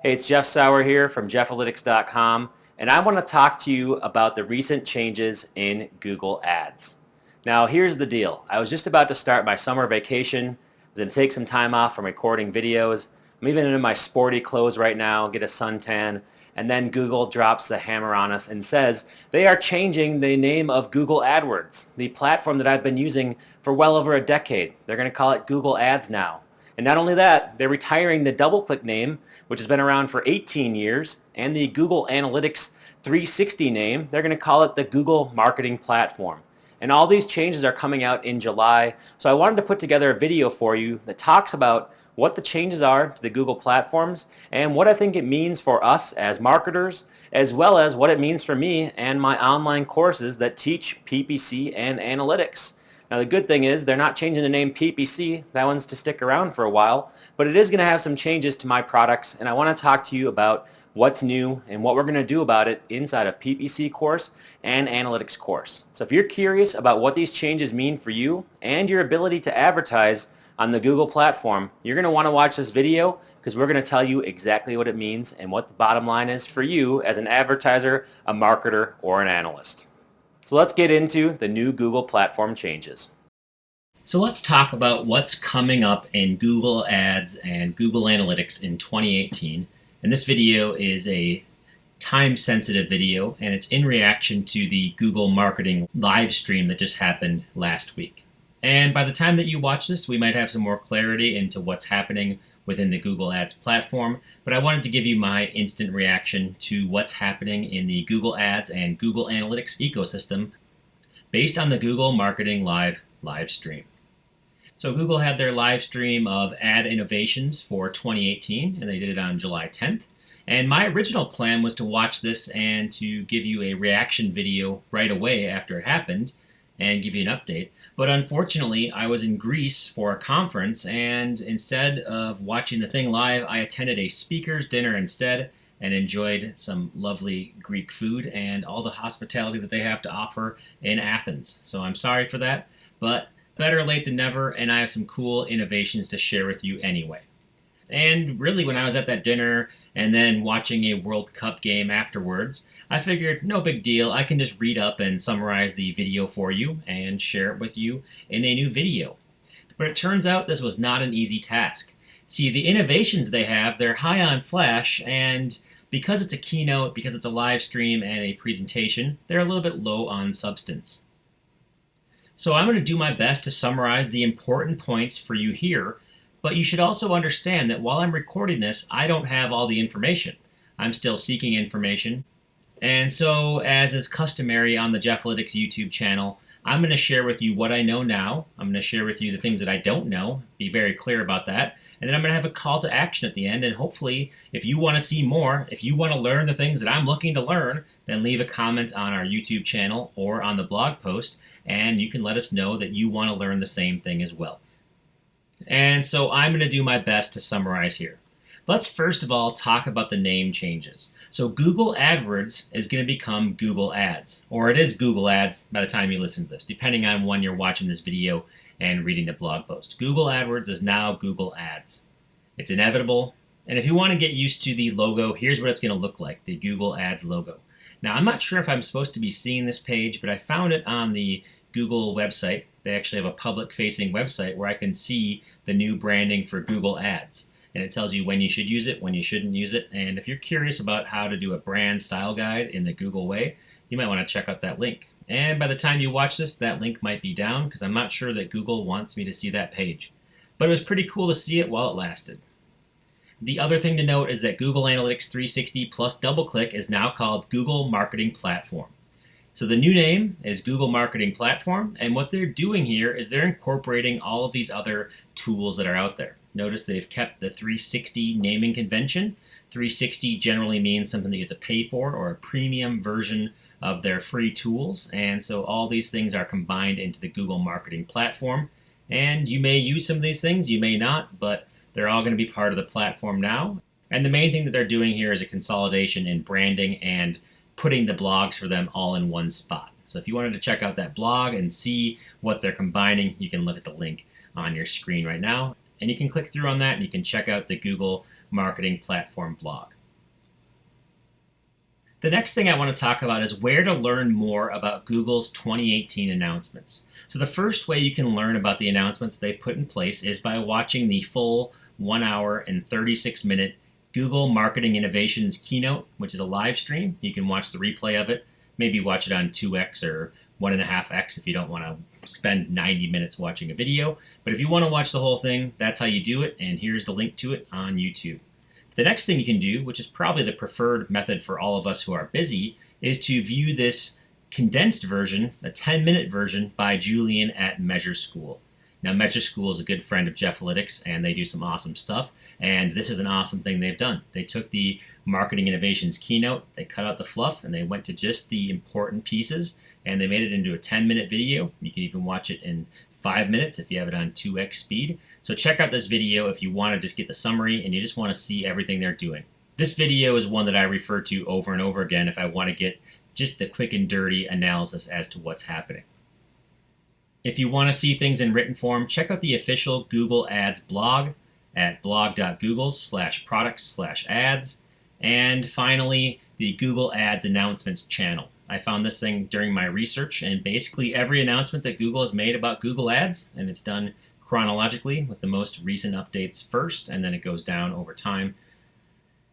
Hey, it's Jeff Sauer here from jeffalytics.com, and I want to talk to you about the recent changes in Google Ads. Now, here's the deal. I was just about to start my summer vacation. I was going to take some time off from recording videos. I'm even in my sporty clothes right now, get a suntan, and then Google drops the hammer on us and says they are changing the name of Google AdWords, the platform that I've been using for well over a decade. They're going to call it Google Ads now. And not only that, they're retiring the DoubleClick name, which has been around for 18 years, and the Google Analytics 360 name. They're going to call it the Google Marketing Platform. And all these changes are coming out in July. So I wanted to put together a video for you that talks about what the changes are to the Google platforms and what I think it means for us as marketers, as well as what it means for me and my online courses that teach PPC and analytics. Now the good thing is they're not changing the name PPC. That one's to stick around for a while, but it is going to have some changes to my products, and I want to talk to you about what's new and what we're going to do about it inside a PPC course and analytics course. So if you're curious about what these changes mean for you and your ability to advertise on the Google platform, you're going to want to watch this video because we're going to tell you exactly what it means and what the bottom line is for you as an advertiser, a marketer, or an analyst. So let's get into the new Google platform changes. So let's talk about what's coming up in Google Ads and Google Analytics in 2018. And this video is a time-sensitive video, and it's in reaction to the Google Marketing Live Stream that just happened last week. And by the time that you watch this, we might have some more clarity into what's happening within the Google Ads platform, but I wanted to give you my instant reaction to what's happening in the Google Ads and Google Analytics ecosystem based on the Google Marketing Live Stream. So Google had their live stream of ad innovations for 2018, and they did it on July 10th. And my original plan was to watch this and to give you a reaction video right away after it happened and give you an update. But unfortunately, I was in Greece for a conference, and instead of watching the thing live, I attended a speaker's dinner instead and enjoyed some lovely Greek food and all the hospitality that they have to offer in Athens. So I'm sorry for that, but better late than never, and I have some cool innovations to share with you anyway. And really, when I was at that dinner and then watching a World Cup game afterwards, I figured no big deal. I can just read up and summarize the video for you and share it with you in a new video. But it turns out this was not an easy task. See, the innovations they have, they're high on flash, and because it's a keynote, because it's a live stream and a presentation, they're a little bit low on substance. So I'm going to do my best to summarize the important points for you here, but you should also understand that while I'm recording this, I don't have all the information. I'm still seeking information. And so, as is customary on the Jeffalytics YouTube channel, I'm going to share with you what I know now. I'm going to share with you the things that I don't know, be very clear about that. And then I'm going to have a call to action at the end. And hopefully, if you want to see more, if you want to learn the things that I'm looking to learn, then leave a comment on our YouTube channel or on the blog post, and you can let us know that you want to learn the same thing as well. And so I'm going to do my best to summarize here. Let's first of all talk about the name changes. So Google AdWords is going to become Google Ads, or it is Google Ads by the time you listen to this, depending on when you're watching this video and reading the blog post. Google AdWords is now Google Ads. It's inevitable, and if you want to get used to the logo, here's what it's going to look like, the Google Ads logo. Now, I'm not sure if I'm supposed to be seeing this page, but I found it on the Google website. They actually have a public-facing website where I can see the new branding for Google Ads. And it tells you when you should use it, when you shouldn't use it. And if you're curious about how to do a brand style guide in the Google way, you might want to check out that link. And by the time you watch this, that link might be down because I'm not sure that Google wants me to see that page. But it was pretty cool to see it while it lasted. The other thing to note is that Google Analytics 360 plus DoubleClick is now called Google Marketing Platform. So the new name is Google Marketing Platform, and what they're doing here is they're incorporating all of these other tools that are out there. Notice they've kept the 360 naming convention. 360 generally means something that you have to pay for or a premium version of their free tools, and so all these things are combined into the Google Marketing Platform. And you may use some of these things, you may not, but they're all going to be part of the platform now. And the main thing that they're doing here is a consolidation in branding and putting the blogs for them all in one spot. So if you wanted to check out that blog and see what they're combining, you can look at the link on your screen right now. And you can click through on that and you can check out the Google marketing platform blog. The next thing I want to talk about is where to learn more about Google's 2018 announcements. So the first way you can learn about the announcements they've put in place is by watching the full 1 hour and 36-minute Google Marketing Innovations Keynote, which is a live stream. You can watch the replay of it, maybe watch it on 2x or 1.5x if you don't want to spend 90 minutes watching a video. But if you want to watch the whole thing, that's how you do it, and here's the link to it on YouTube. The next thing you can do, which is probably the preferred method for all of us who are busy, is to view this condensed version, a 10-minute version by Julian at Measure School. Now, Measure School is a good friend of Jeffalytics, and they do some awesome stuff, and this is an awesome thing they've done. They took the Marketing Innovations Keynote, they cut out the fluff, and they went to just the important pieces, and they made it into a 10-minute video. You can even watch it in 5 minutes if you have it on 2x speed. So check out this video if you want to just get the summary and you just want to see everything they're doing. This video is one that I refer to over and over again if I want to get just the quick and dirty analysis as to what's happening. If you want to see things in written form, check out the official Google Ads blog at blog.google/products/ads. And finally, the Google Ads announcements channel. I found this thing during my research, and basically every announcement that Google has made about Google Ads, and it's done chronologically with the most recent updates first, and then it goes down over time.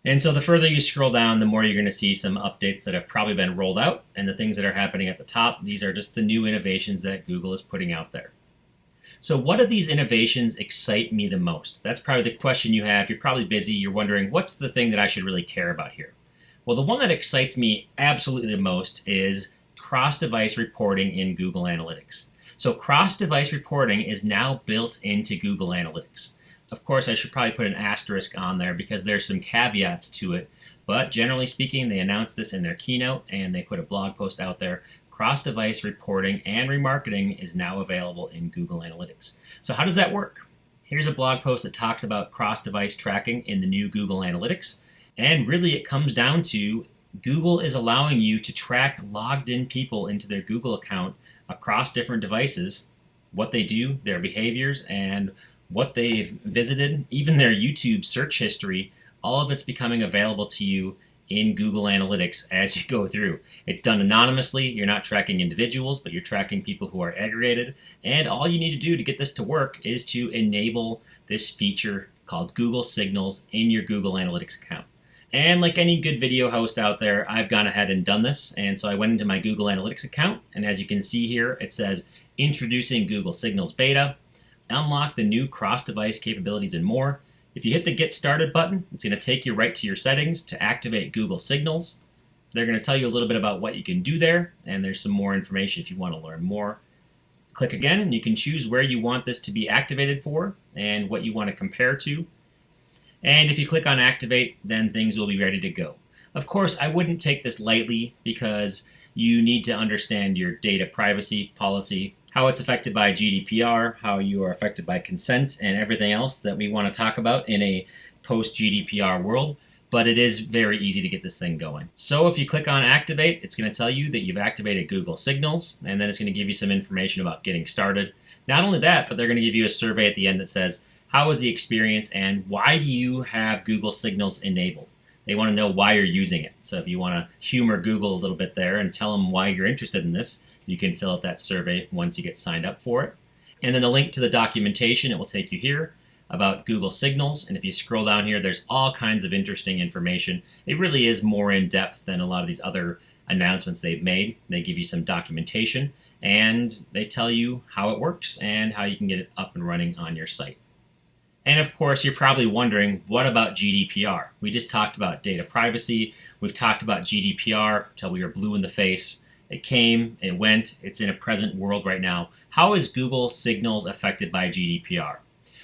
And so the further you scroll down, the more you're going to see some updates that have probably been rolled out, and the things that are happening at the top, these are just the new innovations that Google is putting out there. So what of these innovations excite me the most? That's probably the question you have. You're probably busy. You're wondering, what's the thing that I should really care about here? Well, the one that excites me absolutely the most is cross-device reporting in Google Analytics. So cross-device reporting is now built into Google Analytics. Of course, I should probably put an asterisk on there because there's some caveats to it. But generally speaking, they announced this in their keynote and they put a blog post out there. Cross-device reporting and remarketing is now available in Google Analytics. So how does that work? Here's a blog post that talks about cross-device tracking in the new Google Analytics. And really it comes down to Google is allowing you to track logged in people into their Google account across different devices, what they do, their behaviors, and what they've visited, even their YouTube search history. All of it's becoming available to you in Google Analytics as you go through. It's done anonymously. You're not tracking individuals, but you're tracking people who are aggregated. And all you need to do to get this to work is to enable this feature called Google Signals in your Google Analytics account. And like any good video host out there, I've gone ahead and done this. And so I went into my Google Analytics account. And as you can see here, it says Introducing Google Signals Beta, unlock the new cross-device capabilities and more. If you hit the Get Started button, it's going to take you right to your settings to activate Google Signals. They're going to tell you a little bit about what you can do there. And there's some more information if you want to learn more. Click again and you can choose where you want this to be activated for and what you want to compare to. And if you click on Activate, then things will be ready to go. Of course, I wouldn't take this lightly because you need to understand your data privacy policy, how it's affected by GDPR, how you are affected by consent, and everything else that we want to talk about in a post-GDPR world. But it is very easy to get this thing going. So if you click on Activate, it's going to tell you that you've activated Google Signals, and then it's going to give you some information about getting started. Not only that, but they're going to give you a survey at the end that says, how was the experience and why do you have Google Signals enabled? They want to know why you're using it. So if you want to humor Google a little bit there and tell them why you're interested in this, you can fill out that survey once you get signed up for it. And then the link to the documentation, it will take you here about Google Signals. And if you scroll down here, there's all kinds of interesting information. It really is more in depth than a lot of these other announcements they've made. They give you some documentation and they tell you how it works and how you can get it up and running on your site. And of course, you're probably wondering, what about GDPR? We just talked about data privacy. We've talked about GDPR until we were blue in the face. It came, it went, it's in a present world right now. How is Google Signals affected by GDPR?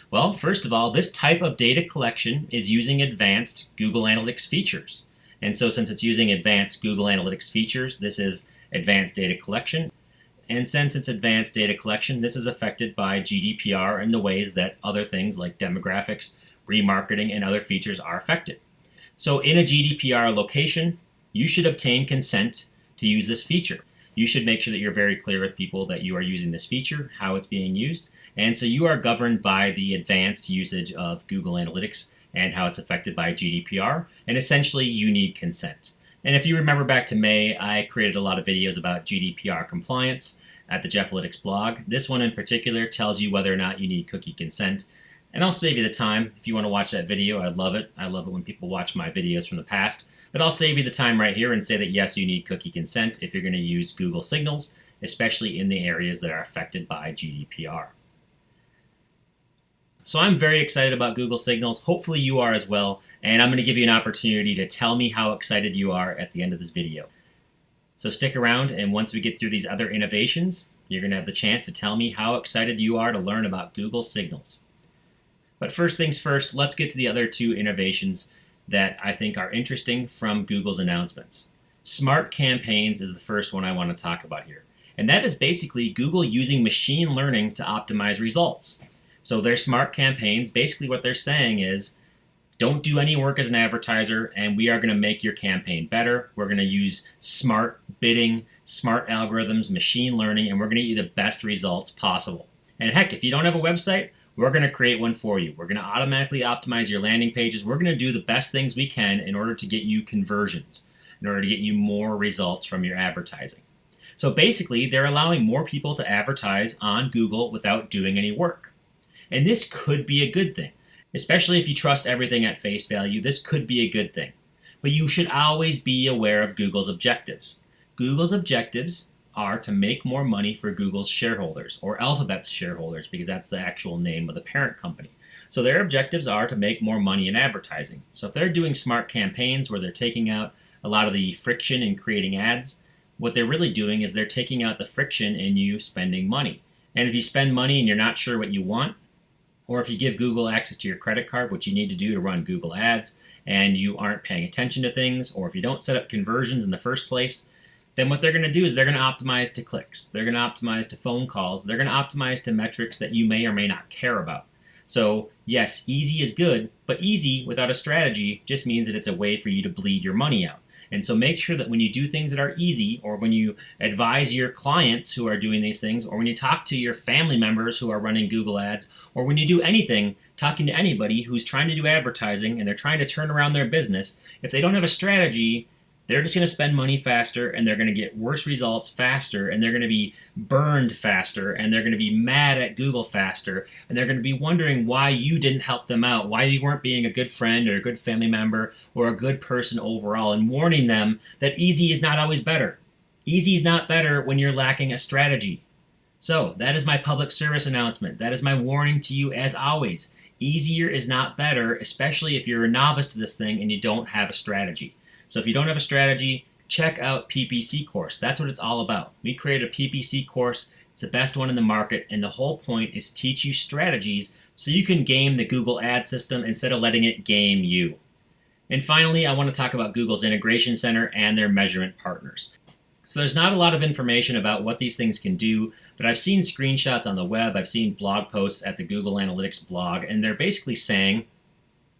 Well, first of all, this type of data collection is using advanced Google Analytics features. And so since it's using advanced Google Analytics features, this is advanced data collection. And since it's advanced data collection, this is affected by GDPR in the ways that other things like demographics, remarketing, and other features are affected. So in a GDPR location, you should obtain consent to use this feature. You should make sure that you're very clear with people that you are using this feature, how it's being used. And so you are governed by the advanced usage of Google Analytics and how it's affected by GDPR, and essentially you need consent. And if you remember back to May, I created a lot of videos about GDPR compliance at the Jeffalytics blog. This one in particular tells you whether or not you need cookie consent. And I'll save you the time if you want to watch that video. I'd love it. I love it when people watch my videos from the past. But I'll save you the time right here and say that yes, you need cookie consent if you're going to use Google Signals, especially in the areas that are affected by GDPR. So I'm very excited about Google Signals. Hopefully you are as well. And I'm going to give you an opportunity to tell me how excited you are at the end of this video. So stick around, and once we get through these other innovations, you're going to have the chance to tell me how excited you are to learn about Google Signals. But first things first, let's get to the other two innovations that I think are interesting from Google's announcements. Smart campaigns is the first one I want to talk about here. And that is basically Google using machine learning to optimize results. So their smart campaigns, basically what they're saying is, don't do any work as an advertiser, and we are going to make your campaign better. We're going to use smart bidding, smart algorithms, machine learning, and we're going to get you the best results possible. And heck, if you don't have a website, we're going to create one for you. We're going to automatically optimize your landing pages. We're going to do the best things we can in order to get you conversions, in order to get you more results from your advertising. So basically, they're allowing more people to advertise on Google without doing any work. And this could be a good thing. Especially if you trust everything at face value, this could be a good thing. But you should always be aware of Google's objectives. Google's objectives are to make more money for Google's shareholders, or Alphabet's shareholders, because that's the actual name of the parent company. So their objectives are to make more money in advertising. So if they're doing smart campaigns where they're taking out a lot of the friction in creating ads, what they're really doing is they're taking out the friction in you spending money. And if you spend money and you're not sure what you want, or if you give Google access to your credit card, which you need to do to run Google Ads, and you aren't paying attention to things, or if you don't set up conversions in the first place, then what they're going to do is they're going to optimize to clicks. They're going to optimize to phone calls. They're going to optimize to metrics that you may or may not care about. So yes, easy is good, but easy without a strategy just means that it's a way for you to bleed your money out. And so make sure that when you do things that are easy, or when you advise your clients who are doing these things, or when you talk to your family members who are running Google Ads, or when you do anything, talking to anybody who's trying to do advertising and they're trying to turn around their business, if they don't have a strategy, they're just going to spend money faster, and they're going to get worse results faster, and they're going to be burned faster, and they're going to be mad at Google faster, and they're going to be wondering why you didn't help them out, why you weren't being a good friend or a good family member or a good person overall, and warning them that easy is not always better. Easy is not better when you're lacking a strategy. So that is my public service announcement. That is my warning to you as always. Easier is not better, especially if you're a novice to this thing and you don't have a strategy. So if you don't have a strategy, check out PPC course. That's what it's all about. We created a PPC course. It's the best one in the market, and the whole point is to teach you strategies so you can game the Google ad system instead of letting it game you. And finally, I want to talk about Google's Integration Center and their measurement partners. So there's not a lot of information about what these things can do, but I've seen screenshots on the web, I've seen blog posts at the Google Analytics blog, and they're basically saying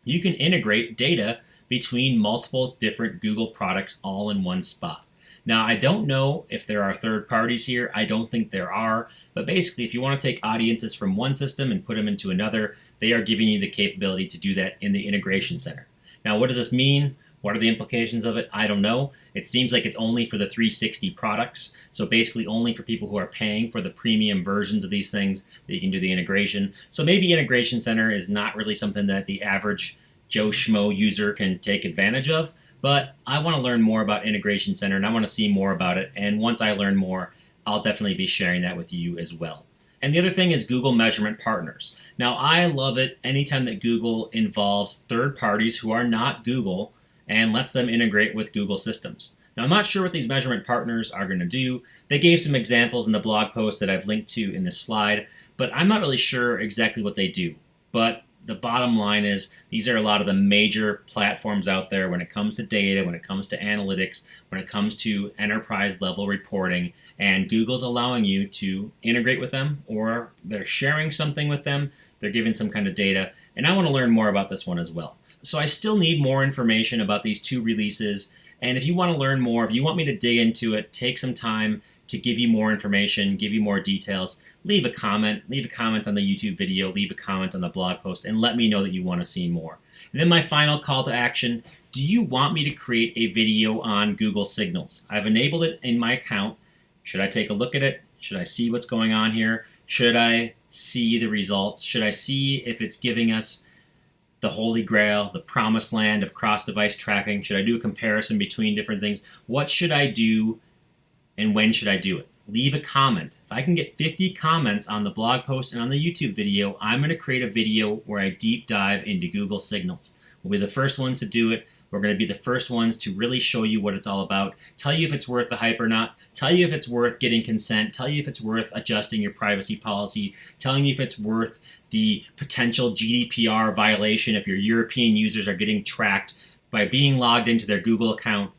you can integrate data between multiple different Google products all in one spot. Now, I don't know if there are third parties here. I don't think there are. But basically, if you want to take audiences from one system and put them into another, they are giving you the capability to do that in the Integration Center. Now, what does this mean? What are the implications of it? I don't know. It seems like it's only for the 360 products. So basically only for people who are paying for the premium versions of these things that you can do the integration. So maybe Integration Center is not really something that the average Joe Schmo user can take advantage of, but I want to learn more about Integration Center, and I want to see more about it, and once I learn more, I'll definitely be sharing that with you as well. And the other thing is Google Measurement Partners. Now, I love it anytime that Google involves third parties who are not Google and lets them integrate with Google systems. Now, I'm not sure what these measurement partners are going to do. They gave some examples in the blog post that I've linked to in this slide, but I'm not really sure exactly what they do. But the bottom line is these are a lot of the major platforms out there when it comes to data, when it comes to analytics, when it comes to enterprise level reporting, and Google's allowing you to integrate with them, or they're sharing something with them, they're giving some kind of data, and I want to learn more about this one as well. So I still need more information about these two releases, and if you want to learn more, if you want me to dig into it, take some time to give you more information, give you more details, leave a comment. Leave a comment on the YouTube video, leave a comment on the blog post, and let me know that you want to see more. And then my final call to action, do you want me to create a video on Google Signals? I've enabled it in my account. Should I take a look at it? Should I see what's going on here? Should I see the results? Should I see if it's giving us the holy grail, the promised land of cross-device tracking? Should I do a comparison between different things? What should I do and when should I do it? Leave a comment. If I can get 50 comments on the blog post and on the YouTube video, I'm going to create a video where I deep dive into Google Signals. We'll be the first ones to do it. We're going to be the first ones to really show you what it's all about, tell you if it's worth the hype or not, tell you if it's worth getting consent, tell you if it's worth adjusting your privacy policy, telling you if it's worth the potential GDPR violation if your European users are getting tracked by being logged into their Google account.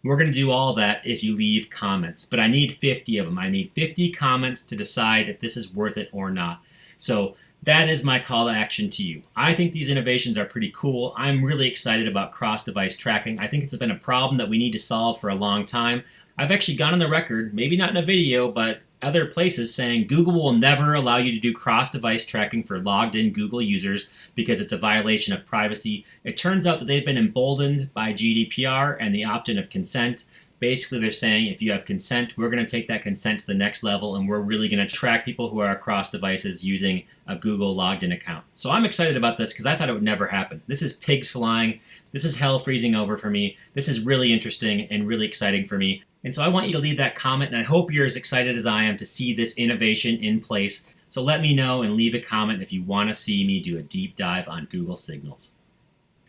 We're going to do all that if you leave comments, but I need 50 of them. I need 50 comments to decide if this is worth it or not. So that is my call to action to you. I think these innovations are pretty cool. I'm really excited about cross-device tracking. I think it's been a problem that we need to solve for a long time. I've actually gone on the record, maybe not in a video, but other places saying Google will never allow you to do cross-device tracking for logged-in Google users because it's a violation of privacy. It turns out that they've been emboldened by GDPR and the opt-in of consent. Basically, they're saying if you have consent, we're going to take that consent to the next level, and we're really going to track people who are across devices using a Google logged-in account. So I'm excited about this because I thought it would never happen. This is pigs flying. This is hell freezing over for me. This is really interesting and really exciting for me. And so I want you to leave that comment, and I hope you're as excited as I am to see this innovation in place. So let me know and leave a comment if you want to see me do a deep dive on Google Signals.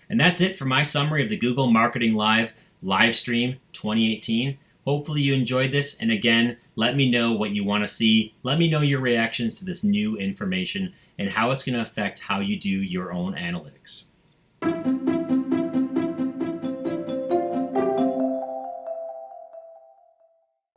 And that's it for my summary of the Google Marketing Live Livestream 2018. Hopefully you enjoyed this, and again, let me know what you want to see. Let me know your reactions to this new information and how it's going to affect how you do your own analytics.